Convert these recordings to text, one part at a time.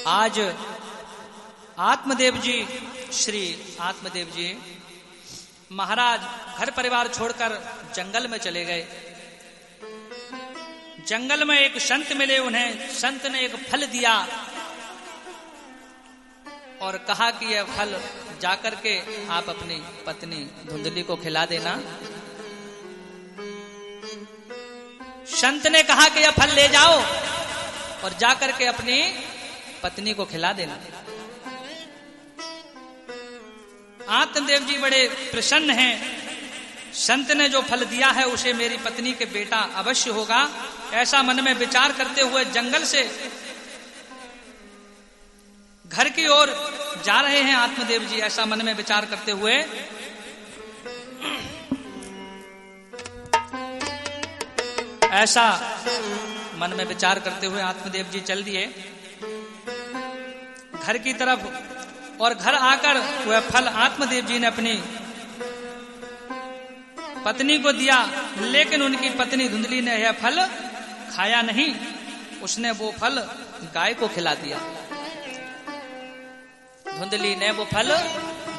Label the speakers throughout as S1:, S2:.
S1: आज आत्मदेव जी, श्री आत्मदेव जी महाराज घर परिवार छोड़कर जंगल में चले गए। जंगल में एक संत मिले उन्हें। संत ने एक फल दिया और कहा कि यह फल जाकर के आप अपनी पत्नी धुंधली को खिला देना। संत ने कहा कि यह फल ले जाओ और जाकर के अपनी पत्नी को खिला देना। आत्मदेव जी बड़े प्रसन्न हैं। संत ने जो फल दिया है उसे मेरी पत्नी के बेटा अवश्य होगा, ऐसा मन में विचार करते हुए जंगल से घर की ओर जा रहे हैं आत्मदेव जी। ऐसा मन में विचार करते हुए ऐसा मन में विचार करते हुए आत्मदेव जी चल दिए घर की तरफ। और घर आकर वह फल आत्मदेव जी ने अपनी पत्नी को दिया, लेकिन उनकी पत्नी धुंधली ने यह फल खाया नहीं। उसने वो फल गाय को खिला दिया। धुंधली ने वो फल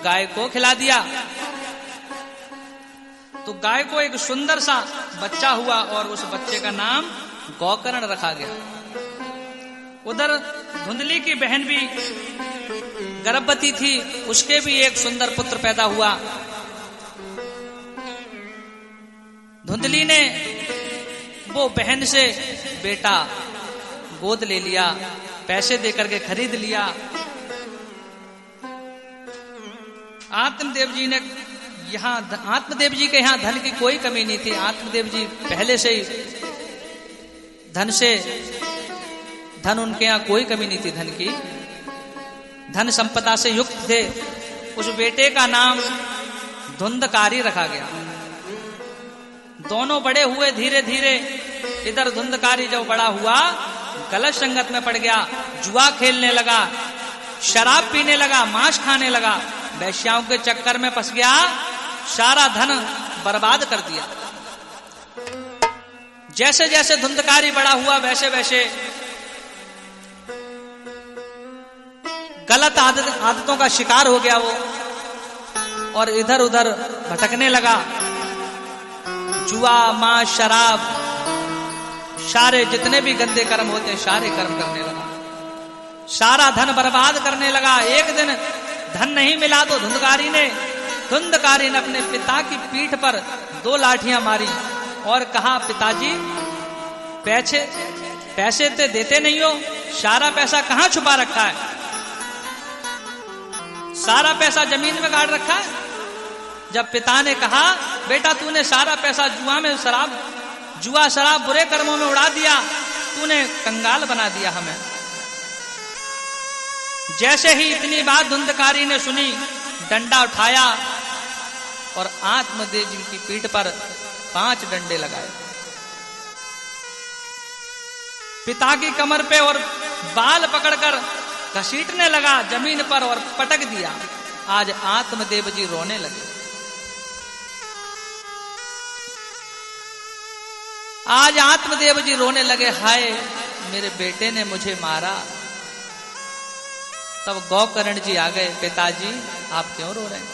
S1: गाय को खिला दिया तो गाय को एक सुंदर सा बच्चा हुआ और उस बच्चे का नाम गौकर्ण रखा गया। उधर धुंधली की बहन भी गर्भवती थी, उसके भी एक सुंदर पुत्र पैदा हुआ। धुंधली ने वो बहन से बेटा गोद ले लिया, पैसे देकर के खरीद लिया। आत्मदेव जी ने आत्मदेव जी के यहाँ धन की कोई कमी नहीं थी। आत्मदेव जी पहले से ही धन उनके यहाँ कोई कमी नहीं थी, धन की धन संपदा से युक्त थे। उस बेटे का नाम धुंधकारी रखा गया। दोनों बड़े हुए धीरे धीरे। इधर धुंधकारी जब बड़ा हुआ गलत संगत में पड़ गया, जुआ खेलने लगा, शराब पीने लगा, मांस खाने लगा, वैश्याओं के चक्कर में फंस गया, सारा धन बर्बाद कर दिया। जैसे जैसे धुंधकारी बड़ा हुआ वैसे वैसे गलत आदतों का शिकार हो गया वो और इधर उधर भटकने लगा। जुआ, मांस, शराब, सारे जितने भी गंदे कर्म होते हैं सारे कर्म करने लगा, सारा धन बर्बाद करने लगा। एक दिन धन नहीं मिला तो धुंधकारी ने अपने पिता की पीठ पर 2 लाठियां मारी और कहा, पिताजी पैसे तो देते नहीं हो, सारा पैसा कहां छुपा रखा है? सारा पैसा जमीन में गाड़ रखा है। जब पिता ने कहा, बेटा तूने सारा पैसा जुआ शराब बुरे कर्मों में उड़ा दिया, तूने कंगाल बना दिया हमें। जैसे ही इतनी बात धुंधकारी ने सुनी, डंडा उठाया और आत्मदेव जी की पीठ पर 5 डंडे लगाए। पिता की कमर पे और बाल पकड़कर घसीटने लगा जमीन पर और पटक दिया। आज आत्मदेव जी रोने लगे। आज आत्मदेव जी रोने लगे, हाय मेरे बेटे ने मुझे मारा। तब गौकर्ण जी आ गए, पिताजी आप क्यों रो रहे हैं?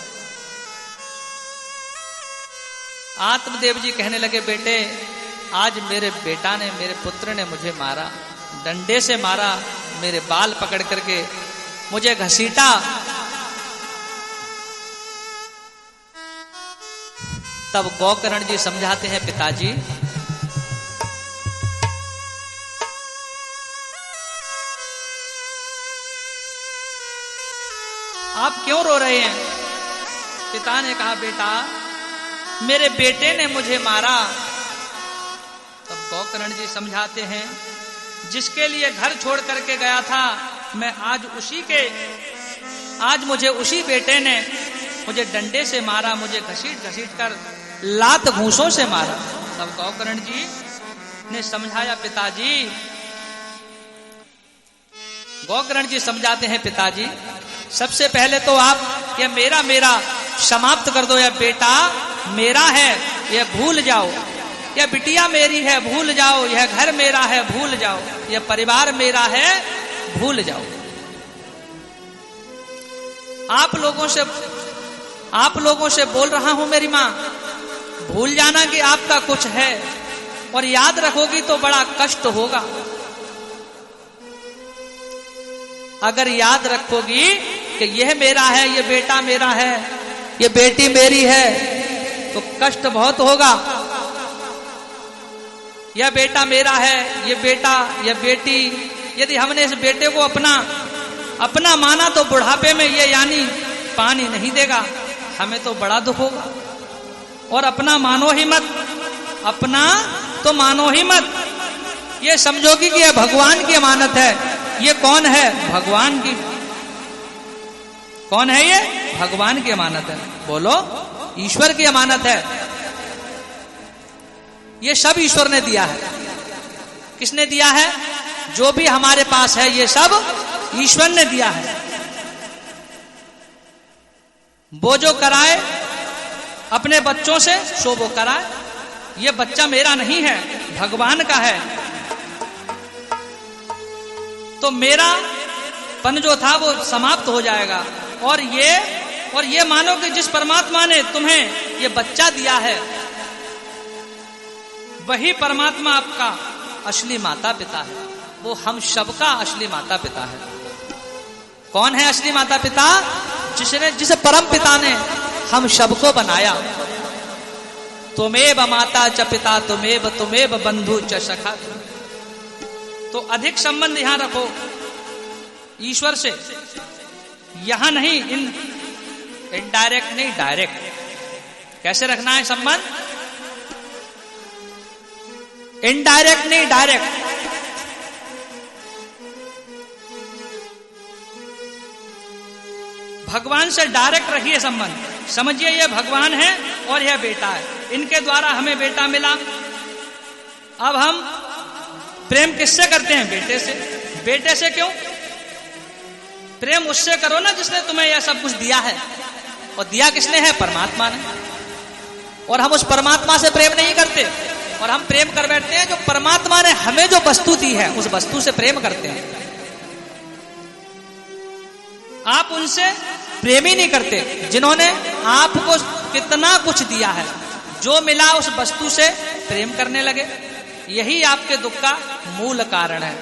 S1: आत्मदेव जी कहने लगे, बेटे आज मेरे बेटा ने, मेरे पुत्र ने मुझे मारा, डंडे से मारा, मेरे बाल पकड़ करके मुझे घसीटा। तब गौकर्ण जी समझाते हैं, पिताजी आप क्यों रो रहे हैं? पिता ने कहा, बेटा मेरे बेटे ने मुझे मारा। तब गौकर्ण जी समझाते हैं, जिसके लिए घर छोड़ करके गया था मैं आज मुझे उसी बेटे ने मुझे डंडे से मारा, मुझे घसीट कर लात घूंसों से मारा। तब गौकर्ण जी ने समझाया, पिताजी गौकर्ण जी समझाते हैं, पिताजी सबसे पहले तो आप यह मेरा समाप्त कर दो। यह बेटा मेरा है, यह भूल जाओ। यह बिटिया मेरी है, भूल जाओ। यह घर मेरा है, भूल जाओ। यह परिवार मेरा है, भूल जाओ। आप लोगों से बोल रहा हूं मेरी मां, भूल जाना कि आपका कुछ है, और याद रखोगी तो बड़ा कष्ट होगा। अगर याद रखोगी कि यह मेरा है, यह बेटा मेरा है, यह बेटी मेरी है, तो कष्ट बहुत होगा। यह बेटा मेरा है, यह बेटा, यह बेटी, यदि हमने इस बेटे को अपना माना तो बुढ़ापे में ये यानी पानी नहीं देगा, हमें तो बड़ा दुख होगा। और अपना मानो ही मत, अपना तो मानो ही मत, ये समझोगी कि यह भगवान की अमानत है। ये कौन है? भगवान की। कौन है ये? भगवान की अमानत है। बोलो, ईश्वर की अमानत है। ये सब ईश्वर ने दिया है। किसने दिया है? जो भी हमारे पास है ये सब ईश्वर ने दिया है। वो जो कराए अपने बच्चों से, सो वो कराए। ये बच्चा मेरा नहीं है, भगवान का है। तो मेरा पन जो था वो समाप्त हो जाएगा। और ये मानो कि जिस परमात्मा ने तुम्हें ये बच्चा दिया है, वही परमात्मा आपका असली माता पिता है। वो हम सबका असली माता पिता है। कौन है असली माता पिता? जिस परम पिता ने हम सबको बनाया। तुमेव माता च पिता तुमेव बंधु च सखा। तो अधिक संबंध यहां रखो ईश्वर से, यहां नहीं, इनडायरेक्ट नहीं, डायरेक्ट। कैसे रखना है संबंध? इनडायरेक्ट नहीं, डायरेक्ट। भगवान से डायरेक्ट रखिए संबंध। समझिए ये भगवान है और यह बेटा है, इनके द्वारा हमें बेटा मिला। अब हम प्रेम किससे करते हैं? बेटे से। बेटे से क्यों? प्रेम उससे करो ना जिसने तुम्हें यह सब कुछ दिया है। और दिया किसने है? परमात्मा ने। और हम उस परमात्मा से प्रेम नहीं करते, और हम प्रेम कर बैठते हैं जो परमात्मा ने हमें जो वस्तु दी है, उस वस्तु से प्रेम करते हैं। आप उनसे प्रेम ही नहीं करते जिन्होंने आपको कितना कुछ दिया है। जो मिला उस वस्तु से प्रेम करने लगे। यही आपके दुख का मूल कारण है।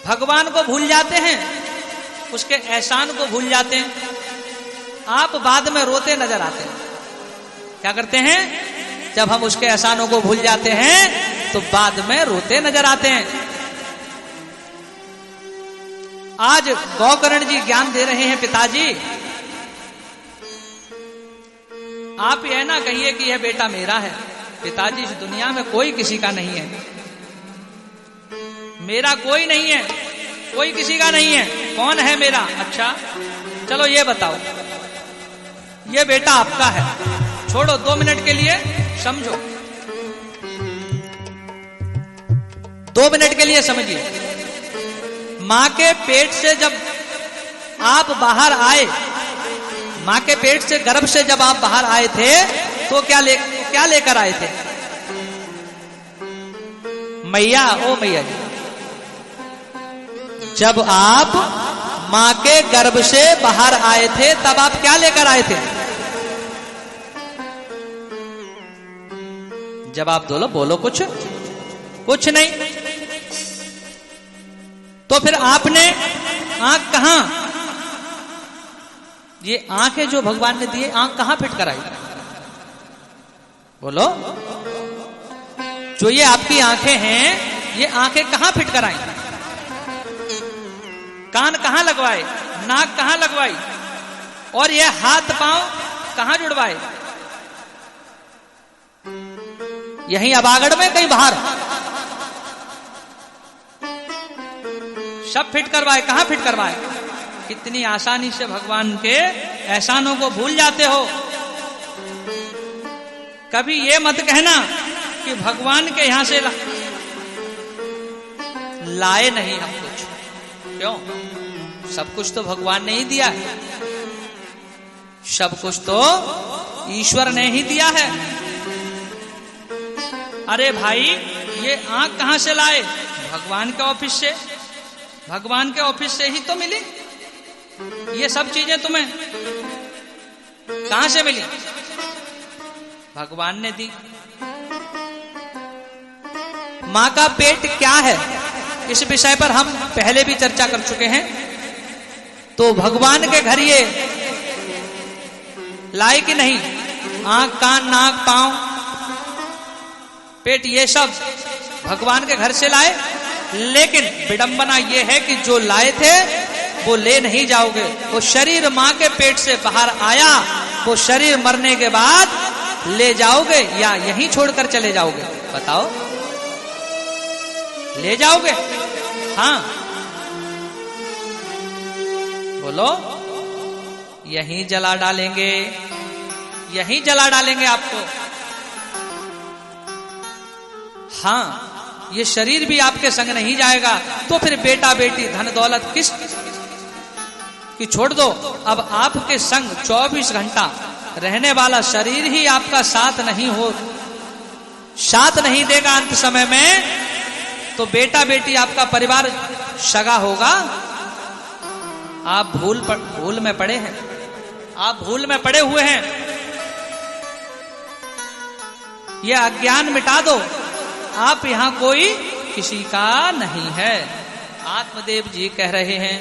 S1: भगवान को भूल जाते हैं, उसके एहसान को भूल जाते हैं। आप बाद में रोते नजर आते हैं। क्या करते हैं? जब हम उसके एहसानों को भूल जाते हैं तो बाद में रोते नजर आते हैं। आज गौकर्ण जी ज्ञान दे रहे हैं, पिताजी आप यह ना कहिए कि यह बेटा मेरा है। पिताजी, इस दुनिया में कोई किसी का नहीं है, मेरा कोई नहीं है, कोई किसी का नहीं है। कौन है मेरा? अच्छा चलो ये बताओ, ये बेटा आपका है। छोड़ो, 2 मिनट के लिए समझो, 2 मिनट के लिए समझिए। मां के पेट से जब आप बाहर आए, मां के पेट से, गर्भ से जब आप बाहर आए थे, तो क्या लेकर आए थे? मैया, ओ मैया जी, जब आप मां के गर्भ से बाहर आए थे तब आप क्या लेकर आए थे? जवाब दो, बोलो कुछ नहीं। तो फिर आपने आंख कहां, ये आंखें जो भगवान ने दिए, आंख कहां फिट कराई? बोलो, जो ये आपकी आंखें हैं, ये आंखें कहां फिट कराई? कान कहां लगवाए? नाक कहां लगवाई? और ये हाथ पांव कहां जुड़वाए? यहीं अबागढ़ में, कहीं बाहर? सब फिट करवाए। कहां फिट करवाए? कितनी आसानी से भगवान के एहसानों को भूल जाते हो। कभी ये मत कहना कि भगवान के यहां से लाए नहीं हम कुछ। क्यों? सब कुछ तो भगवान ने ही दिया है, सब कुछ तो ईश्वर ने ही दिया है। अरे भाई, ये आंख कहां से लाए? भगवान के ऑफिस से, भगवान के ऑफिस से ही तो मिली। ये सब चीजें तुम्हें कहां से मिली? भगवान ने दी। मां का पेट क्या है, इस विषय पर हम पहले भी चर्चा कर चुके हैं। तो भगवान के घर ये लाए कि नहीं, आंख, कान, नाक, पांव, पेट, ये सब भगवान के घर से लाए। लेकिन विडंबना ये है कि जो लाए थे वो ले नहीं जाओगे। वो शरीर मां के पेट से बाहर आया, वो शरीर मरने के बाद ले जाओगे या यहीं छोड़कर चले जाओगे? बताओ, ले जाओगे? हाँ, बोलो। यहीं जला डालेंगे, यहीं जला डालेंगे आपको। हाँ, ये शरीर भी आपके संग नहीं जाएगा। तो फिर बेटा बेटी धन दौलत किस की छोड़ दो। अब आपके संग 24 घंटा रहने वाला शरीर ही आपका साथ नहीं देगा अंत समय में, तो बेटा बेटी आपका परिवार सगा होगा। आप भूल में पड़े हैं, आप भूल में पड़े हुए हैं। यह अज्ञान मिटा दो। आप यहां कोई किसी का नहीं है। आत्मदेव जी कह रहे हैं,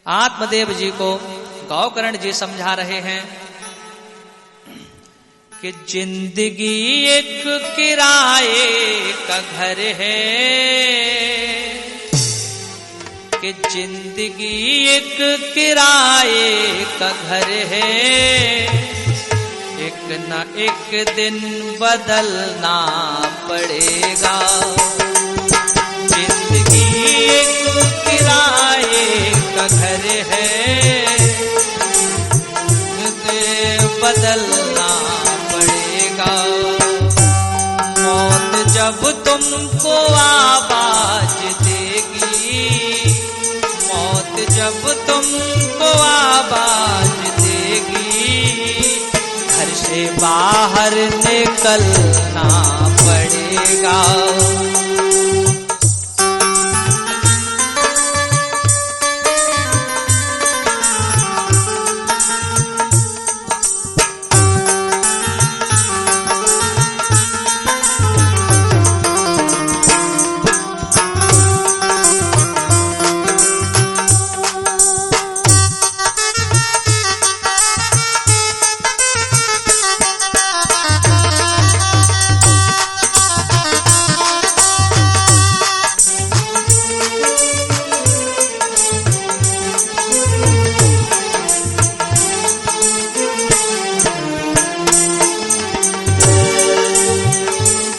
S1: आत्मदेव जी को गौकर्ण जी समझा रहे हैं कि जिंदगी एक किराए का घर है, कि जिंदगी एक किराए का घर है, एक न एक दिन बदलना पड़ेगा। जिंदगी एक किराए का घर है, बदलना पड़ेगा। मौत जब तुमको आवाज देगी, मौत जब तुमको आवाज देगी, घर से बाहर निकलना पड़ेगा।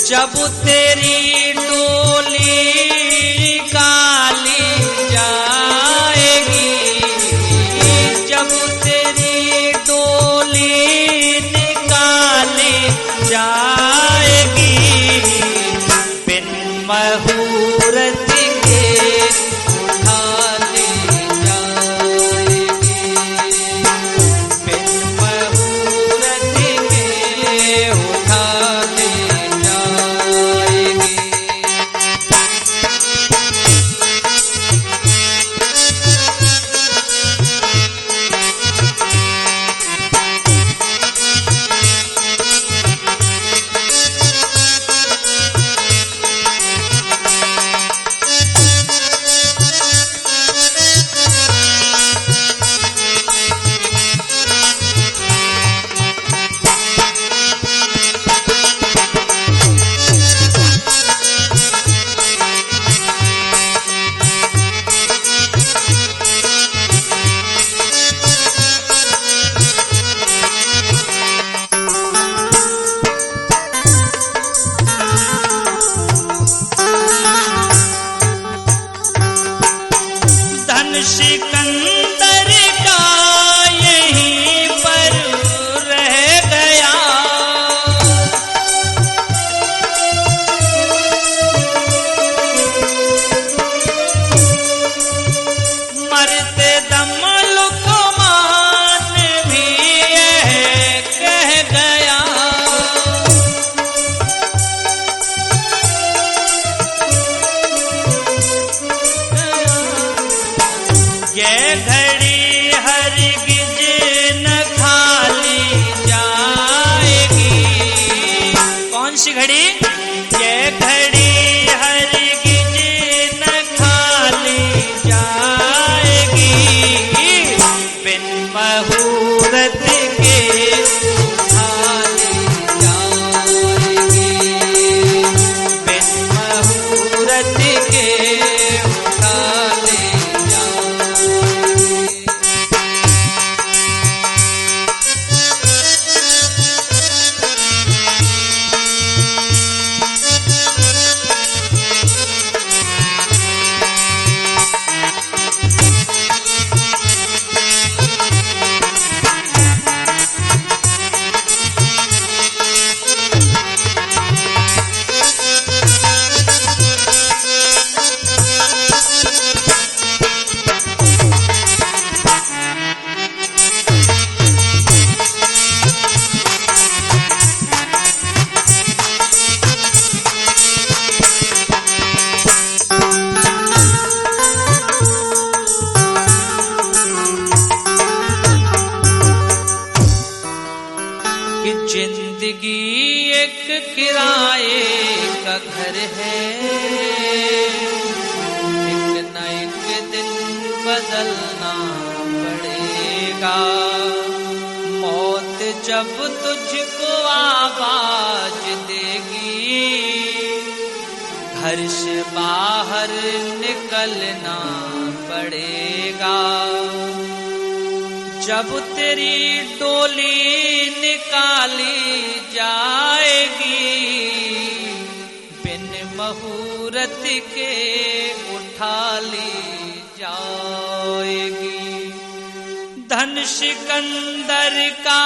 S1: जब तेरी डोली निकाली जाएगी, जब तेरी डोली निकाली जाएगी, बिन मुहूर्त के उठा ली जाएगी, बिन मुहूर्त के उठा ली जाएगी। सी घड़ी? ये घड़ी हरगिज न खाली जाएगी, बिन मुहूर्त के खाली जाएगी, बिन मुहूर्त के खाली जाएगी। जिंदगी एक किराए का घर है, एक न एक दिन बदलना पड़ेगा। मौत जब तुझको आवाज देगी, घर से बाहर निकलना पड़ेगा। जब तेरी डोली निकाली जाएगी, बिन मुहूर्त के उठा ली जाएगी। धन सिकंदर का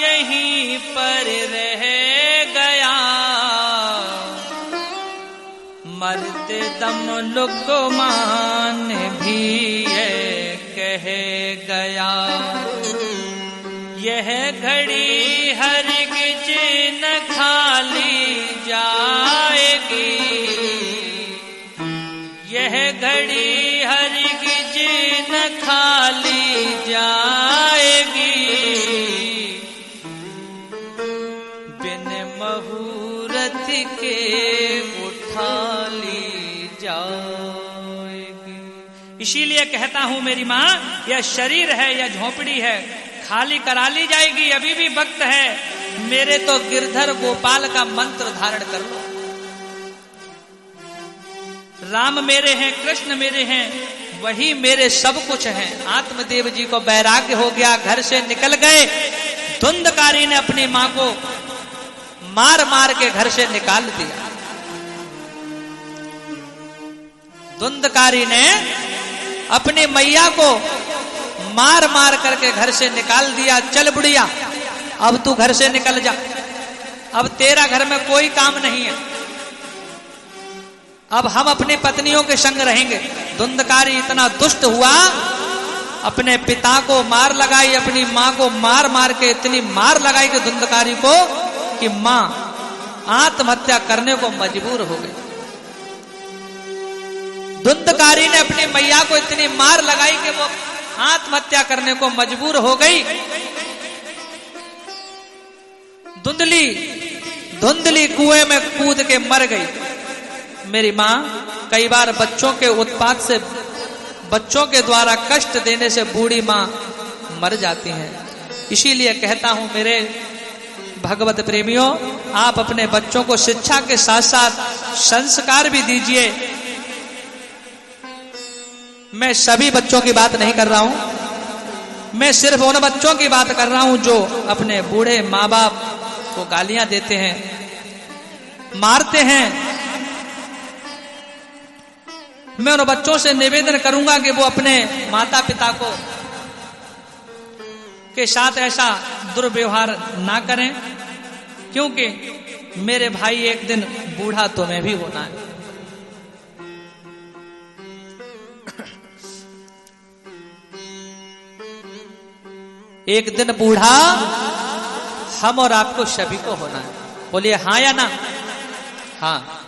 S1: यहीं पर रह गया, मरते दम लुकमान भी ये कह गया। यह घड़ी हरगिज न खाली जाएगी, यह घड़ी हरगिज न खाली जाएगी, बिन मुहूर्त के उठा ली जाएगी। इसीलिए कहता हूं मेरी मां, यह शरीर है, यह झोपड़ी है, खाली करा ली जाएगी, अभी भी वक्त है। मेरे तो गिरधर गोपाल का मंत्र धारण कर लो। राम मेरे हैं, कृष्ण मेरे हैं, वही मेरे सब कुछ हैं। आत्मदेव जी को वैराग्य हो गया, घर से निकल गए। धुंधकारी ने अपनी मां को मार मार के घर से निकाल दिया। धुंधकारी ने अपनी मैया को मार मार करके घर से निकाल दिया। चल बुढ़िया, अब तू घर से निकल जा, अब तेरा घर में कोई काम नहीं है, अब हम अपनी पत्नियों के संग रहेंगे। धुंधकारी इतना दुष्ट हुआ, अपने पिता को मार लगाई, अपनी मां को मार मार के इतनी मार लगाई कि धुंधकारी को कि मां आत्महत्या करने को मजबूर हो गई। धुंधकारी ने अपनी मैया को इतनी मार लगाई कि वो आत्महत्या करने को मजबूर हो गई। धुंधली कुएं में कूद के मर गई। मेरी मां कई बार बच्चों के उत्पात से, बच्चों के द्वारा कष्ट देने से बूढ़ी मां मर जाती हैं। इसीलिए कहता हूं मेरे भगवत प्रेमियों, आप अपने बच्चों को शिक्षा के साथ साथ संस्कार भी दीजिए। मैं सभी बच्चों की बात नहीं कर रहा हूं, मैं सिर्फ उन बच्चों की बात कर रहा हूं जो अपने बूढ़े माँ बाप को गालियां देते हैं, मारते हैं। मैं उन बच्चों से निवेदन करूंगा कि वो अपने माता पिता को के साथ ऐसा दुर्व्यवहार ना करें, क्योंकि मेरे भाई एक दिन बूढ़ा तुम्हें भी होना है। एक दिन बूढ़ा हम और आपको सभी को होना है। बोलिए हाँ या ना? हाँ।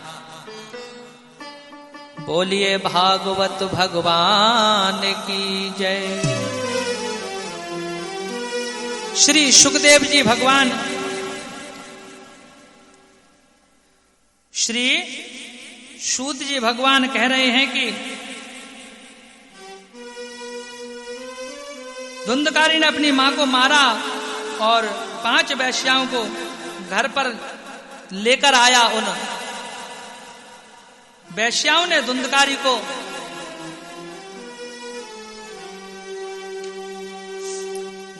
S1: बोलिए भागवत भगवान की जय। श्री सुखदेव जी भगवान श्री सूत जी भगवान कह रहे हैं कि धुंधकारी ने अपनी मां को मारा और 5 वेश्याओं को घर पर लेकर आया। उन वेश्याओं ने धुंधकारी को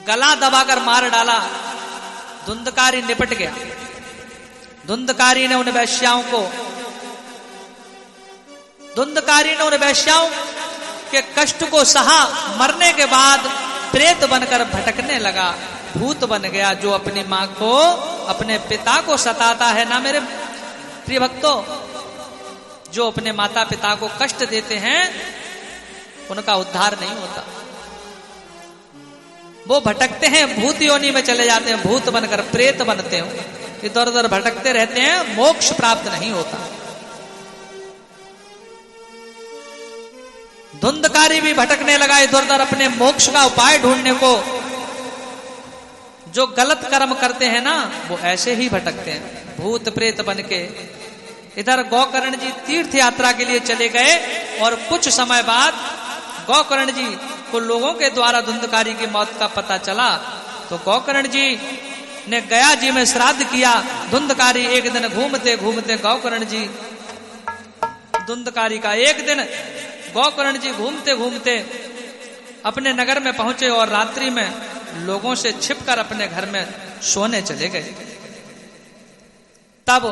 S1: गला दबाकर मार डाला। धुंधकारी निपट गया। धुंधकारी ने उन वेश्याओं के कष्ट को सहा। मरने के बाद प्रेत बनकर भटकने लगा, भूत बन गया, जो अपनी मां को, अपने पिता को सताता है ना मेरे प्रिय भक्तों, जो अपने माता पिता को कष्ट देते हैं उनका उद्धार नहीं होता। वो भटकते हैं, भूत योनि में चले जाते हैं, भूत बनकर प्रेत बनते हैं, इधर उधर भटकते रहते हैं, मोक्ष प्राप्त नहीं होता। धुंधकारी भी भटकने लगा इधर उधर अपने मोक्ष का उपाय ढूंढने को। जो गलत कर्म करते हैं ना वो ऐसे ही भटकते हैं, भूत प्रेत बन के। इधर गोकर्ण जी तीर्थ यात्रा के लिए चले गए और कुछ समय बाद गोकर्ण जी को लोगों के द्वारा धुंधकारी की मौत का पता चला। तो गोकर्ण जी ने गया जी में श्राद्ध किया। धुंधकारी एक दिन घूमते घूमते गोकर्ण जी, धुंधकारी का एक दिन गोकर्ण जी घूमते घूमते अपने नगर में पहुंचे और रात्रि में लोगों से छिपकर अपने घर में सोने चले गए। तब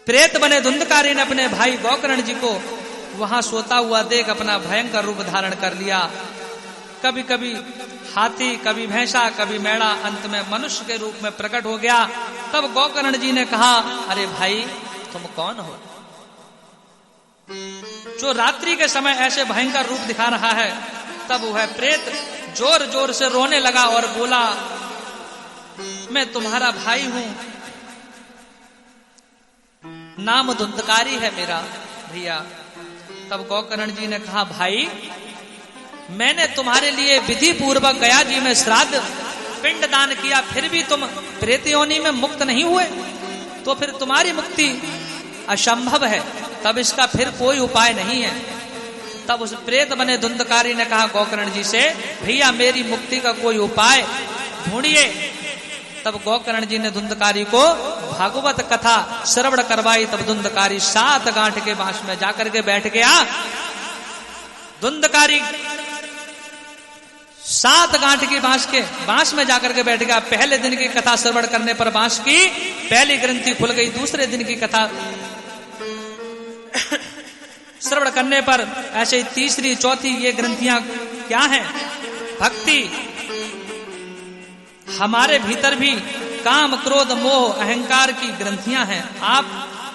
S1: प्रेत बने धुंधकारी ने अपने भाई गोकर्ण जी को वहां सोता हुआ देख अपना भयंकर रूप धारण कर लिया। कभी कभी हाथी, कभी भैंसा, कभी मेढ़ा, अंत में मनुष्य के रूप में प्रकट हो गया। तब गोकर्ण जी ने कहा, अरे भाई तुम कौन हो जो रात्रि के समय ऐसे भयंकर रूप दिखा रहा है? तब वह प्रेत जोर जोर से रोने लगा और बोला, मैं तुम्हारा भाई हूं, नाम धुंधकारी है मेरा भैया। तब गोकर्ण जी ने कहा, भाई मैंने तुम्हारे लिए विधि पूर्वक गया जी में श्राद्ध पिंड दान किया, फिर भी तुम प्रेत योनि में मुक्त नहीं हुए, तो फिर तुम्हारी मुक्ति असंभव है, तब इसका फिर कोई उपाय नहीं है। तब उस प्रेत बने धुंधकारी ने कहा गोकर्ण जी से, भैया मेरी मुक्ति का कोई उपाय ढूंढिए। तब गोकर्ण जी ने धुंधकारी को भागवत कथा श्रवण करवाई। तब धुंधकारी 7 गांठ के बांस में जाकर के बैठ गया। धुंधकारी 7 गांठ की बांस में जाकर के बैठ गया। पहले दिन की कथा श्रवण करने पर बांस की पहली ग्रंथि खुल गई। दूसरे दिन की कथा श्रवण करने पर ऐसे तीसरी, चौथी, ये ग्रंथियां क्या हैं? भक्ति। हमारे भीतर भी काम, क्रोध, मोह, अहंकार की ग्रंथियां हैं।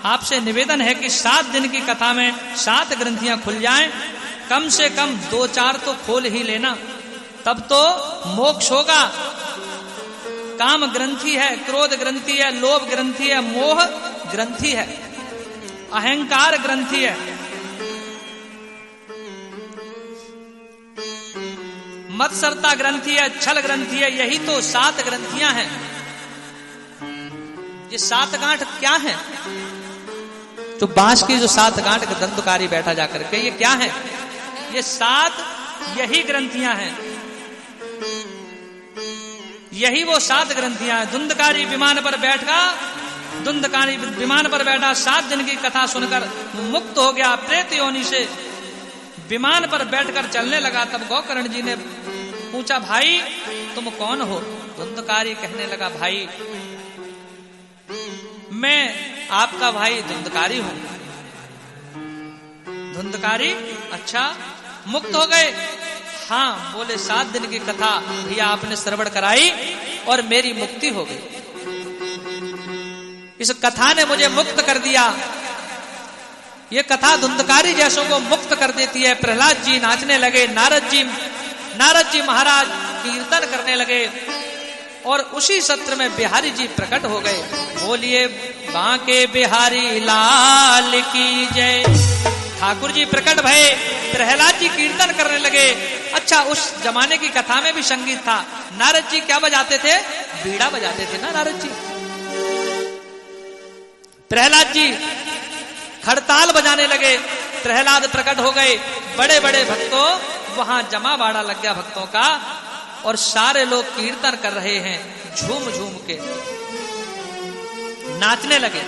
S1: आपसे निवेदन है कि 7 दिन की कथा में 7 ग्रंथियां खुल जाएं, कम से कम 2-4 तो खोल ही लेना, तब तो मोक्ष होगा। काम ग्रंथि है, क्रोध ग्रंथि है, लोभ ग्रंथि है, मोह ग्रंथि है, अहंकार ग्रंथि है, मत्सरता ग्रंथि है, छल ग्रंथि है। यही तो 7 ग्रंथियां हैं। ये 7 गांठ क्या है? तो बांस की जो 7 गांठ का धुंधकारी बैठा जाकर के, ये क्या है? ये 7 यही ग्रंथियां हैं। यही वो 7 ग्रंथियां हैं। धुंधकारी विमान पर बैठा 7 दिन की कथा सुनकर मुक्त हो गया प्रेत योनि से। विमान पर बैठकर चलने लगा। तब गोकर्ण जी ने पूछा, भाई तुम कौन हो? धुंधकारी कहने लगा, भाई मैं आपका भाई धुंधकारी हूं। धुंधकारी, अच्छा मुक्त हो गए? हाँ। बोले 7 दिन की कथा भैया आपने श्रवण कराई और मेरी मुक्ति हो गई। इस कथा ने मुझे मुक्त कर दिया। ये कथा धुंधकारी जैसों को मुक्त कर देती है। प्रहलाद जी नाचने लगे, नारद जी महाराज कीर्तन करने लगे और उसी सत्र में बिहारी जी प्रकट हो गए। बोलिए बांके बिहारी लाल की जय। ठाकुर जी प्रकट भये, प्रहलाद जी कीर्तन करने लगे। अच्छा, उस जमाने की कथा में भी संगीत था। नारद जी क्या बजाते थे? बीड़ा बजाते थे ना नारद जी। प्रहलाद जी खड़ताल बजाने लगे, प्रहलाद प्रकट हो गए, बड़े बड़े भक्तों वहां जमा बाड़ा लग गया भक्तों का, और सारे लोग कीर्तन कर रहे हैं, झूम झूम के नाचने लगे।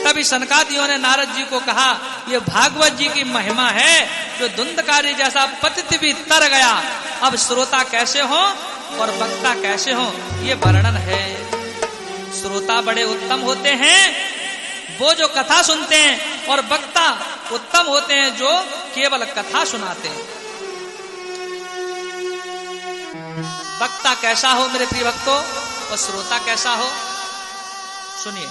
S1: तभी सनकादियों ने नारद जी को कहा, ये भागवत जी की महिमा है, जो धुंधकारी जैसा पतित भी तर गया, अब श्रोता कैसे हो और वक्ता कैसे हो, ये वर्णन है। श्रोता बड़े उत्तम होते हैं वो जो कथा सुनते हैं, और वक्ता उत्तम होते हैं जो केवल कथा सुनाते हैं। वक्ता कैसा हो मेरे प्रिय भक्तों और श्रोता कैसा हो, सुनिए।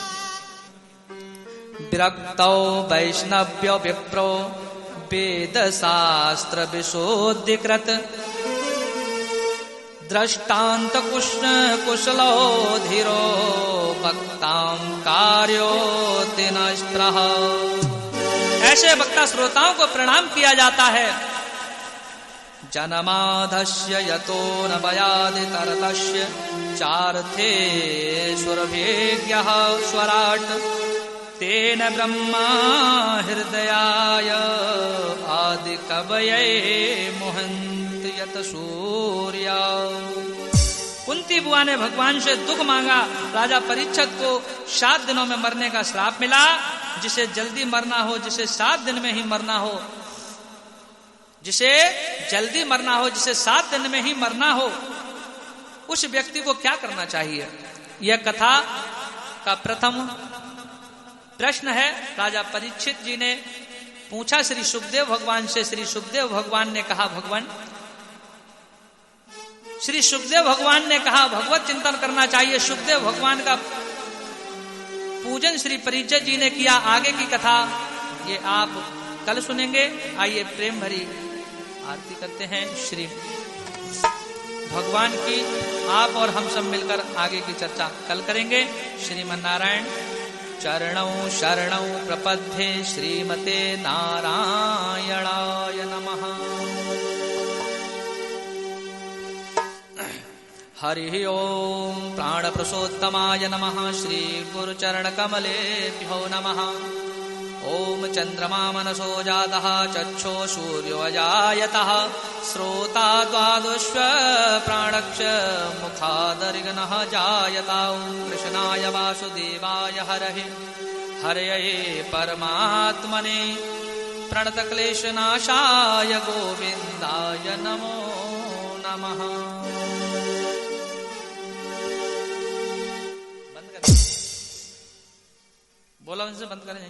S1: विरक्तौ वैष्णव्य विप्रो वेद शास्त्र विशोधिकृत दृष्टांत कुशलो धीरो वक्तां कार्यो दिनस्त्रः। ऐसे वक्ता श्रोताओं को प्रणाम किया जाता है। जनमाधस्य यतो न भयादि तरतस्य चार्थे सुरभेज्ञः स्वराट तेन ब्रह्मा हृदयाय आदि कवये मुहंत यत सूर्या। कुंती बुआ ने भगवान से दुख मांगा। राजा परीक्षित को 7 दिनों में मरने का श्राप मिला। जिसे जल्दी मरना हो, जिसे 7 दिन में ही मरना हो, जिसे जल्दी मरना हो, जिसे 7 दिन में ही मरना हो, उस व्यक्ति को क्या करना चाहिए? यह कथा का प्रथम प्रश्न है। राजा परीक्षित जी ने पूछा श्री सुखदेव भगवान से। श्री सुखदेव भगवान ने कहा, भगवान श्री सुखदेव भगवान ने कहा भगवत चिंतन करना चाहिए। सुखदेव भगवान का पूजन श्री परीक्षित जी ने किया। आगे की कथा ये आप कल सुनेंगे। आइए प्रेम भरी आरती करते हैं श्री भगवान की। आप और हम सब मिलकर आगे की चर्चा कल करेंगे। श्रीमन नारायण चरणौ शरणौ प्रपद्ये श्रीमते नारायणाय नमः। हरि ओम प्राण प्रसोत्तमाय नमः। श्री गुरु चरण कमलेभ्यो नमः। ओम चंद्रमा मनसो जातः चक्षो सूर्यो अजायतः श्रोता द्वादश प्राणक्ष मुखादर्गनः जायता। कृष्णाय वासुदेवाय हरये हरये परमात्मने प्रणतक्लेशनाशाय गोविन्दाय नमो नमः। बंद कर, बोला उनसे बंद करें।